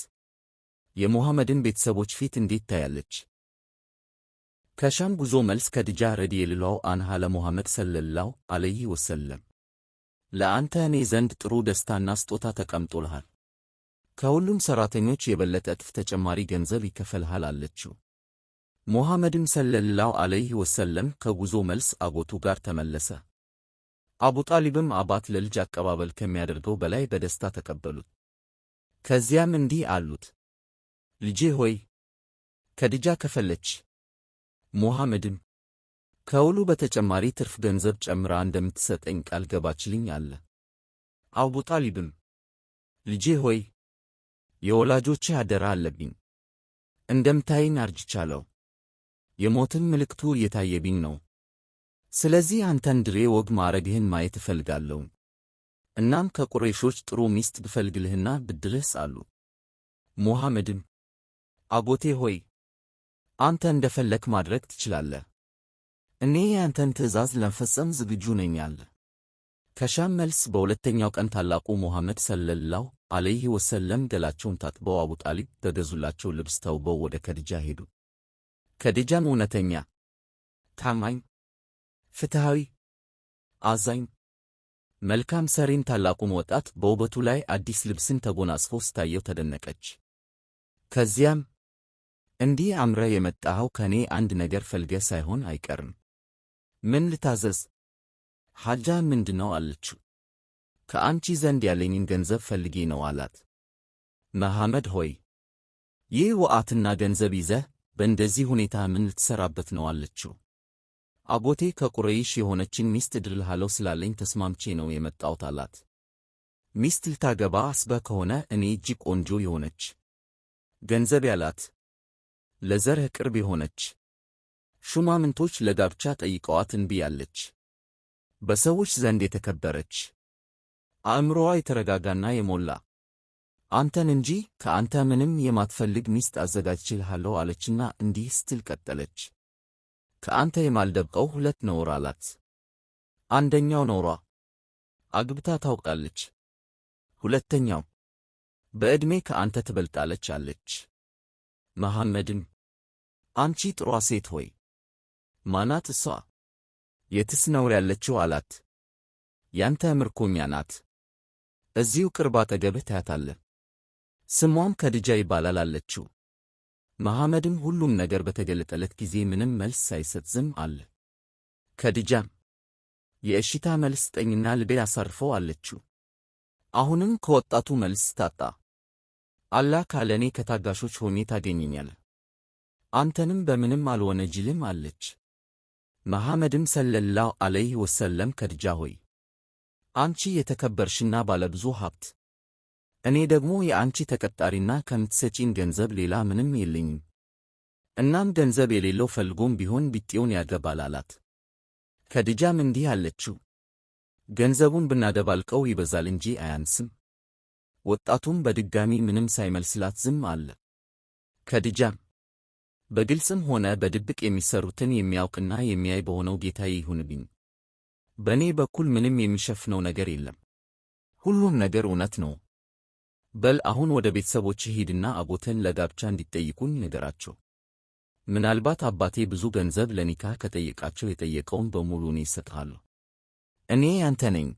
Speaker 3: የሙሐመድን ቤተሰቦች ፊት እንዴት ታያለች? ከሻም ጉዞ መልስ ከድጃ ረዲየላሁ ዐንሃ ለሙሐመድ ሰለላሁ ዐለይሂ ወሰለም ለአንተ እኔ ዘንድ ጥሩ ደስታና ስጦታ ተቀምጦልሃል፣ ከሁሉም ሠራተኞች የበለጠ እጥፍ ተጨማሪ ገንዘብ ይከፈልሃል አለችው። ሙሐመድም ሰለላሁ ዐለይሂ ወሰለም ከጉዞ መልስ አጎቱ ጋር ተመለሰ። አቡ ጣሊብም አባት ለልጅ አቀባበል ከሚያደርገው በላይ በደስታ ተቀበሉት። ከዚያም እንዲህ አሉት፣ ልጄ ሆይ ከድጃ ከፈለች። ሙሐመድም ከሁሉ በተጨማሪ ትርፍ ገንዘብ ጨምራ እንደምትሰጠኝ ቃል ገባችልኝ አለ። አቡ ጣሊብም ልጄ ሆይ የወላጆችህ አደራ አለብኝ። እንደምታይኝ አርጅቻለሁ፣ የሞትም ምልክቱ እየታየብኝ ነው። ስለዚህ አንተን ድሬ ወግ ማዕረግህን ማየት እፈልጋለሁ። እናም ከቁረይሾች ጥሩ ሚስት ብፈልግልህና ብድርህስ አሉ። ሙሐመድም አጎቴ ሆይ አንተ እንደፈለክ ማድረግ ትችላለህ፣ እኔ ያንተን ትእዛዝ ለመፈጸም ዝግጁ ነኝ አለ። ከሻም መልስ በሁለተኛው ቀን ታላቁ ሙሐመድ ሰለላሁ ዐለይሂ ወሰለም ገላቸውን ታጥበው አቡ ጣሊብ በገዙላቸው ልብስ ተውበው ወደ ከድጃ ሄዱ። ከድጃም እውነተኛ፣ ታማኝ፣ ፍትሃዊ፣ አዛኝ፣ መልካም ሰሪን ታላቁን ወጣት በውበቱ ላይ አዲስ ልብስን ተጎናጽፎ ስታየው ተደነቀች። ከዚያም እንዲህ አምረ የመጣኸው ከኔ አንድ ነገር ፈልገህ ሳይሆን አይቀርም። ምን ልታዘዝ? ሐጃ ምንድነው አለችው። ከአንቺ ዘንድ ያለኝን ገንዘብ ፈልጌ ነው አላት። መሐመድ ሆይ ይህ ወዓትና ገንዘብ ይዘህ በእንደዚህ ሁኔታ ምን ልትሰራበት ነው አለችው። አጎቴ ከቁረይሽ የሆነችን ሚስት እድርልሃለሁ ስላለኝ ተስማምቼ ነው የመጣሁት አላት። ሚስት ልታገባ አስበህ ከሆነ እኔ እጅግ ቆንጆ የሆነች ገንዘብ ያላት ለዘርህ ቅርብ የሆነች ሹማምንቶች ለጋብቻ ጠይቀዋት እንቢ ያለች በሰዎች ዘንድ የተከበረች አእምሮዋ የተረጋጋና የሞላ አንተን እንጂ ከአንተ ምንም የማትፈልግ ሚስት አዘጋጅቼልሃለሁ አለችና እንዲህ ስትል ቀጠለች። ከአንተ የማልደብቀው 2 ነውር አላት። አንደኛው ነውሯ አግብታ ታውቃለች። ሁለተኛው በዕድሜ ከአንተ ትበልጣለች አለች። መሐመድም አንቺ ጥሯ ሴት ሆይ ማናት እሷ? የትስ ነውር ያለችው አላት። ያንተ ምርኮኛ ናት። እዚሁ ቅርብ አጠገብህ ታያታለህ። ስሟም ከድጃ ይባላል አለችው። መሐመድም ሁሉም ነገር በተገለጠለት ጊዜ ምንም መልስ ሳይሰጥ ዝም አለ። ከድጃም የእሽታ መልስ ስጠኝና ልቤ አሳርፈው አለችው። አሁንም ከወጣቱ መልስ ታጣ። አላህ ካለ እኔ ከታጋሾች ሆኜ ታገኘኛለህ፣ አንተንም በምንም አልወነጅልም አለች። መሐመድም ሰለላሁ ዐለይሂ ወሰለም ከድጃ ሆይ አንቺ የተከበርሽና ባለብዙ ሀብት፣ እኔ ደግሞ የአንቺ ተቀጣሪና ከምትሰጪን ገንዘብ ሌላ ምንም የለኝም። እናም ገንዘብ የሌለው ፈልጎም ቢሆን ቢጤውን ያገባል አላት። ከድጃም እንዲህ አለችው፣ ገንዘቡን ብናደባልቀው ይበዛል እንጂ አያንስም። ወጣቱም በድጋሚ ምንም ሳይመልስላት ዝም አለ። ከድጃም በግልጽም ሆነ በድብቅ የሚሰሩትን የሚያውቅና የሚያይ በሆነው ጌታዬ ይሁንብኝ፣ በእኔ በኩል ምንም የሚሸፍነው ነገር የለም፣ ሁሉም ነገር እውነት ነው። በል አሁን ወደ ቤተሰቦችህ ሂድና አጎተን ለጋብቻ እንዲጠይቁኝ ንገራቸው። ምናልባት አባቴ ብዙ ገንዘብ ለኒካህ ከጠየቃቸው የጠየቀውን በሙሉ እኔ እሰጥሃለሁ። እኔ ያንተ ነኝ፣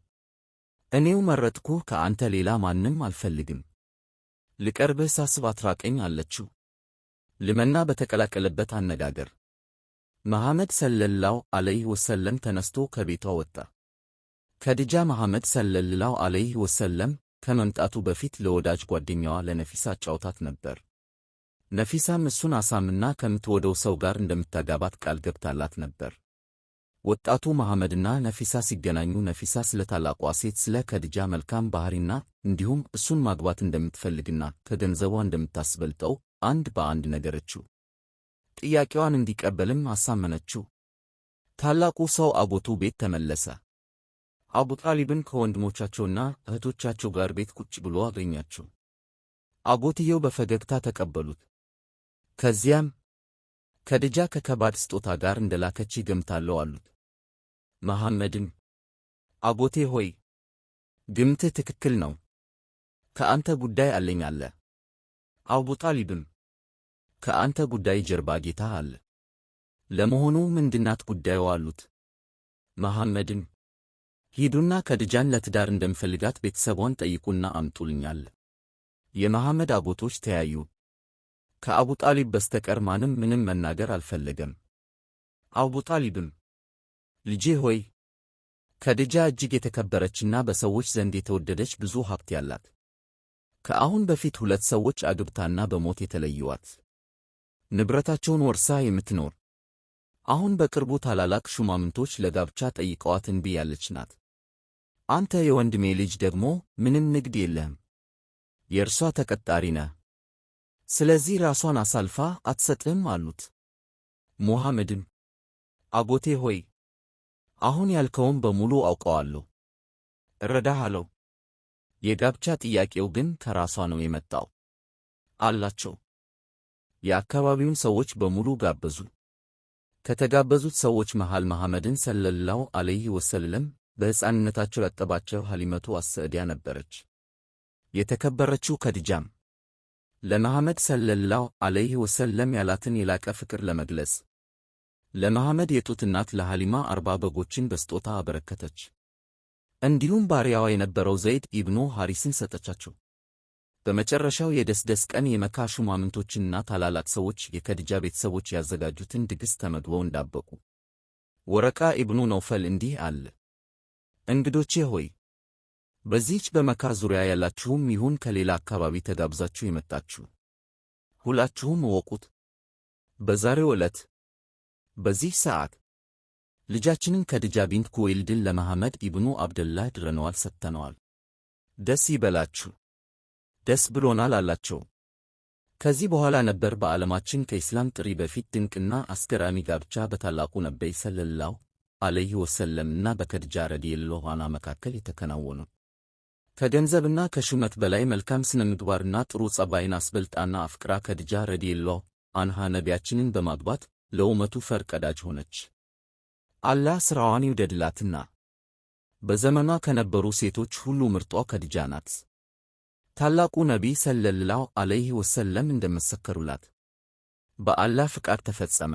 Speaker 3: እኔው መረጥኩህ፣ ከአንተ ሌላ ማንም አልፈልግም። ልቀርብህ ሳስብ አትራቀኝ አለችው ልመና በተቀላቀለበት አነጋገር። መሐመድ ሰለላሁ ዐለይሂ ወሰለም ተነስቶ ከቤቷ ወጣ። ከድጃ መሐመድ ሰለላሁ ዐለይሂ ወሰለም ከመምጣቱ በፊት ለወዳጅ ጓደኛዋ ለነፊሳ ጫውታት ነበር። ነፊሳም እሱን አሳምና ከምትወደው ሰው ጋር እንደምታጋባት ቃል ገብታላት ነበር። ወጣቱ መሐመድና ነፊሳ ሲገናኙ ነፊሳ ስለ ታላቋ ሴት ስለ ከድጃ መልካም ባህሪና እንዲሁም እሱን ማግባት እንደምትፈልግና ከገንዘቧ እንደምታስበልጠው አንድ በአንድ ነገረችው። ጥያቄዋን እንዲቀበልም አሳመነችው። ታላቁ ሰው አጎቱ ቤት ተመለሰ። አቡ ጣሊብን ከወንድሞቻቸውና እህቶቻቸው ጋር ቤት ቁጭ ብሎ አገኛቸው። አጎትየው በፈገግታ ተቀበሉት። ከዚያም ከድጃ ከከባድ ስጦታ ጋር እንደላከች ይገምታለው አሉት። መሐመድም አጎቴ ሆይ ግምትህ ትክክል ነው፣ ከአንተ ጉዳይ አለኝ አለ። አቡ ጣሊብም ከአንተ ጉዳይ ጀርባ ጌታ አለ። ለመሆኑ ምንድናት ጉዳዩ አሉት። መሐመድም ሂዱና ከድጃን ለትዳር እንደምፈልጋት ቤተሰቧን ጠይቁና አምጡልኛል። የመሐመድ አጎቶች ተያዩ። ከአቡ ጣሊብ በስተቀር ማንም ምንም መናገር አልፈለገም። አቡ ጣሊብም ልጄ ሆይ ከድጃ እጅግ የተከበረችና በሰዎች ዘንድ የተወደደች ብዙ ሀብት ያላት፣ ከአሁን በፊት 2 ሰዎች አግብታና በሞት የተለዩዋት፣ ንብረታቸውን ወርሳ የምትኖር፣ አሁን በቅርቡ ታላላቅ ሹማምንቶች ለጋብቻ ጠይቀዋት እንቢ ያለች ናት። አንተ የወንድሜ ልጅ ደግሞ ምንም ንግድ የለህም፣ የእርሷ ተቀጣሪ ነህ። ስለዚህ ራሷን አሳልፋ አትሰጥህም አሉት። ሙሐመድም አጎቴ ሆይ አሁን ያልከውን በሙሉ አውቀዋለሁ፣ እረዳሃለሁ። የጋብቻ ጥያቄው ግን ከራሷ ነው የመጣው አላቸው። የአካባቢውን ሰዎች በሙሉ ጋበዙ። ከተጋበዙት ሰዎች መሃል መሐመድን ሰለላሁ ዐለይሂ ወሰለም በሕፃንነታቸው ያጠባቸው ሐሊመቱ አስሰዕዲያ ነበረች። የተከበረችው ከድጃም ለመሐመድ ሰለላሁ ዐለይሂ ወሰለም ያላትን የላቀ ፍቅር ለመግለጽ ለመሐመድ የጡት እናት ለሐሊማ 40 በጎችን በስጦታ አበረከተች። እንዲሁም ባሪያዋ የነበረው ዘይድ ኢብኑ ሐሪስን ሰጠቻቸው። በመጨረሻው የደስደስ ቀን የመካ ሹማምንቶችና ታላላቅ ሰዎች የከድጃ ቤተሰቦች ያዘጋጁትን ድግስ ተመግበው እንዳበቁ ወረቃ ኢብኑ ነውፈል እንዲህ አለ። እንግዶቼ ሆይ በዚህች በመካ ዙሪያ ያላችሁም ይሁን ከሌላ አካባቢ ተጋብዛችሁ የመጣችሁ ሁላችሁም እወቁት፣ በዛሬው ዕለት በዚህ ሰዓት ልጃችንን ከድጃ ቢንት ኩወይልድን ለመሐመድ ኢብኑ አብደላህ ድረነዋል፣ ሰጥተነዋል። ደስ ይበላችሁ፣ ደስ ብሎናል አላቸው። ከዚህ በኋላ ነበር በዓለማችን ከኢስላም ጥሪ በፊት ድንቅና አስገራሚ ጋብቻ በታላቁ ነቢይ ሰለላሁ ዐለይሂ ወሰለምና በከድጃ ረዲየላሁ ዐንሃ መካከል የተከናወኑ። ከገንዘብና ከሹመት በላይ መልካም ስነ ምግባርና ጥሩ ጸባይን አስበልጣና አፍቅራ ከድጃ ረዲየላሁ ዐንሃ ነቢያችንን በማግባት ለኡመቱ ፈር ቀዳጅ ሆነች። አላህ ሥራዋን ይውደድላትና በዘመኗ ከነበሩ ሴቶች ሁሉ ምርጧ ከድጃ ናት። ታላቁ ነቢይ ሰለላሁ ዐለይሂ ወሰለም እንደመሰከሩላት በአላህ ፍቃድ ተፈጸመ።